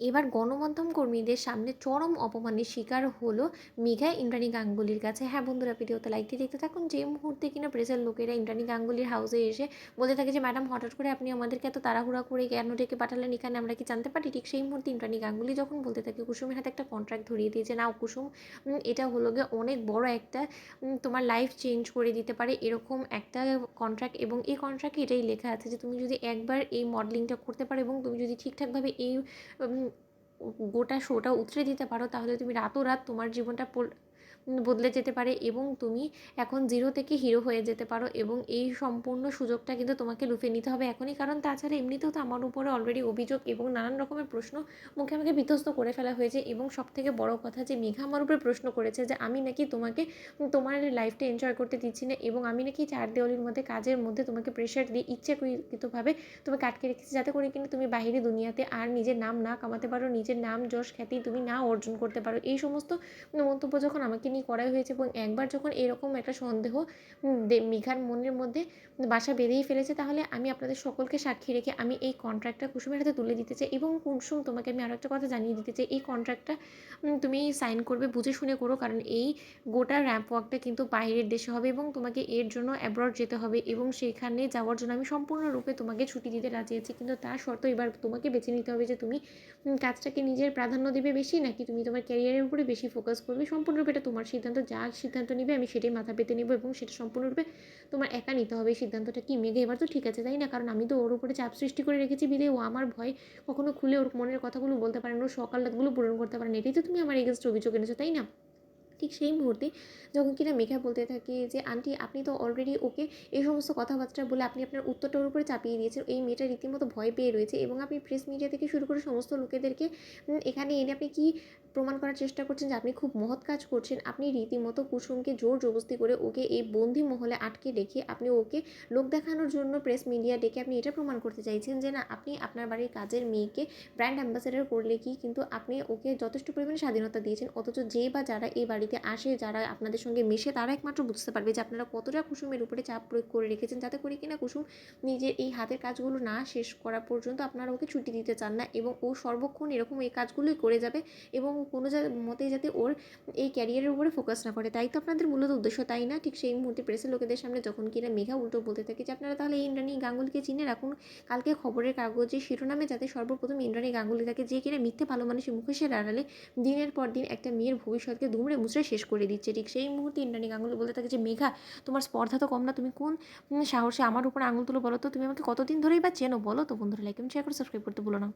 এবার গণমাধ্যম কর্মীদের সামনে চরম অপমানের শিকার হলো মেঘা ইন্দ্রাণী গাঙ্গুলির কাছে। হ্যাঁ বন্ধুরা, ভিডিওতে লাইক দিয়ে দেখতে থাকুন। যে মুহূর্তে কিনা প্রেসের লোকেরা ইন্দ্রাণী গাঙ্গুলির হাউসে এসে বলতে থাকে যে ম্যাডাম হঠাৎ করে আপনি আমাদেরকে এত তাড়াহুড়া করে কেন ডেকে পাঠালেন এখানে, আমরা কি জানতে পারি? ঠিক সেই মুহূর্তে ইন্দ্রাণী গাঙ্গুলি যখন বলতে থাকে কুসুমের হাতে একটা কন্ট্রাক্ট ধরিয়ে দিয়েছে, নাও কুসুম, এটা হলো গিয়ে অনেক বড় একটা তোমার লাইফ চেঞ্জ করে দিতে পারে এরকম একটা কন্ট্রাক্ট, এবং এই কন্ট্রাক্টে এটাই লেখা আছে যে তুমি যদি একবার এই মডেলিংটা করতে পারো এবং তুমি যদি ঠিকঠাকভাবে এই গোটা শোটা উতরে দিতে পারো, তাহলে তুমি রাতোরাত তোমার জীবনটা বদলে যেতে পারে এবং তুমি এখন জিরো থেকে হিরো হয়ে যেতে পারো, এবং এই সম্পূর্ণ সুযোগটা কিন্তু তোমাকে লুফে নিতে হবে এখনই। কারণ তাছাড়া এমনিতেও তো আমার উপরে অলরেডি অভিযোগ এবং নানান রকমের প্রশ্ন মুখে আমাকে বিধ্বস্ত করে ফেলা হয়েছে, এবং সবথেকে বড় কথা যে মেঘা আমার উপরে প্রশ্ন করেছে যে আমি নাকি তোমাকে তোমার লাইফটা এনজয় করতে দিচ্ছি না, এবং আমি নাকি চার দেওয়ালির মধ্যে কাজের মধ্যে তোমাকে প্রেশার দিয়ে ইচ্ছাকৃতভাবে তোমাকে আটকে রেখেছি, যাতে করে কিন্তু তুমি বাহিরে দুনিয়াতে আর নিজের নাম না কামাতে পারো, নিজের নাম যশ খ্যাতি তুমি না অর্জন করতে পারো। এই সমস্ত মন্তব্য যখন আমাকে নিয়ে করাই হয়েছে, এবং একবার যখন এরকম একটা সন্দেহ মেঘার মনের মধ্যে বাসা বেঁধেই ফেলেছে, তাহলে আমি আপনাদের সকলকে সাক্ষী রেখে আমি এই কন্ট্রাক্টটা কুসুমের হাতে তুলে দিতে চাই। এবং কুসুম, তোমাকে আমি আরও একটা কথা জানিয়ে দিতে চাই, এই কন্ট্রাক্টটা তুমি সাইন করবে বুঝে শুনে করো, কারণ এই গোটা র্যাম্প ওয়াকটা কিন্তু বাইরের দেশে হবে এবং তোমাকে এর জন্য অ্যাব্রড যেতে হবে, এবং সেখানে যাওয়ার জন্য আমি সম্পূর্ণরূপে তোমাকে ছুটি দিতে রাজি আছি। কিন্তু তার শর্ত এবার তোমাকে বেছে নিতে হবে যে তুমি কাজটাকে নিজের প্রাধান্য দেবে বেশি, নাকি তুমি তোমার ক্যারিয়ারের উপরে বেশি ফোকাস করবে। সম্পূর্ণরূপে এটা তোমার সিদ্ধান্ত, যা সিদ্ধান্ত নিবে আমি সেটাই মাথা পেতে নেবো, এবং সেটা সম্পূর্ণরূপে তোমার একা নিতে হবে। এই সিদ্ধান্তটা কি মেঘে এবার তো ঠিক আছে, তাই না? কারণ আমি তো ওর উপরে চাপ সৃষ্টি করে রেখেছি বিধে ও আমার ভয় কখনো খুলে ওর মনের কথাগুলো বলতে পারে না, ওর সকালগুলো পূরণ করতে পারে না। এটাই তো তুমি আমার এগেনস্ট অভিযোগ এনেছো, তাই না? ঠিক সেই মুহূর্তে যখন কিনা মেঘা বলতে থাকে যে আন্টি আপনি তো অলরেডি ওকে এই সমস্ত কথাবার্তা বলে আপনি আপনার উত্তরটা ওর উপরে চাপিয়ে দিয়েছেন, এই মেয়েটা রীতিমতো ভয় পেয়ে রয়েছে, এবং আপনি প্রেস মিডিয়া থেকে শুরু করে সমস্ত লোকেদেরকে এখানে এনে আপনি কি প্রমাণ করার চেষ্টা করছেন যে আপনি খুব মহৎ কাজ করছেন। আপনি রীতিমতো কুসুমকে জোর জবস্তি করে ওকে এই বন্দি মহলে আটকে রেখে আপনি ওকে লোক দেখানোর জন্য প্রেস মিডিয়া ডেকে আপনি এটা প্রমাণ করতে চাইছেন যে না, আপনি আপনার বাড়ির কাজের মেয়েকে ব্র্যান্ড অ্যাম্বাসেডার করলে কি, কিন্তু আপনি ওকে যথেষ্ট পরিমাণে স্বাধীনতা দিয়েছেন। অথচ যে বা যারা এই বাড়িতে আসে, যারা আপনাদের সঙ্গে মেশে, তারা একমাত্র বুঝতে পারবে যে আপনারা কতটা কুসুমের উপরে চাপ প্রয়োগ করে রেখেছেন, যাতে করে কিনা কুসুম নিজের এই হাতের কাজগুলো না শেষ করা পর্যন্ত আপনারা ওকে ছুটি দিতে চান না, এবং ও সর্বক্ষণ এরকম এই কাজগুলোই করে যাবে, এবং কোনো মতেই যাতে ওর এই ক্যারিয়ারের উপরে ফোকাস না করে। তাই তো আপনাদের মূলত উদ্দেশ্য, তাই না? ঠিক সেই মুহূর্তে প্রেসের লোকেদের সামনে যখন কিনা মেঘা উল্টো বলতে থাকে যে আপনারা তাহলে ইন্দ্রাণী গাঙ্গুলিকে চিনে রাখুন, কালকে খবরের কাগজে শিরোনামে যাতে সর্বপ্রথম ইন্দ্রাণী গাঙ্গুলি থাকে, যে কিনা মিথ্যে ভালো মানুষের মুখোশের আড়ালে দিনের পর দিন একটা মেয়ের ভবিষ্যৎকে দুমড়ে মুচড়ে শেষ করে দিচ্ছে। ঠিক সেই মুহূর্তে ইন্দ্রাণী গাঙ্গুলি বলতে থাকে যে মেঘা, তোমার স্পর্ধা তো কম না, তুমি কোন সাহসে আমার উপর আঙুল তুলো বলো তো? তুমি আমাকে কতদিন ধরেই বা চেনো বলো তো? বন্ধুরা লাইক এবং শেয়ার করে সাবস্ক্রাইব করতে ভুলো না।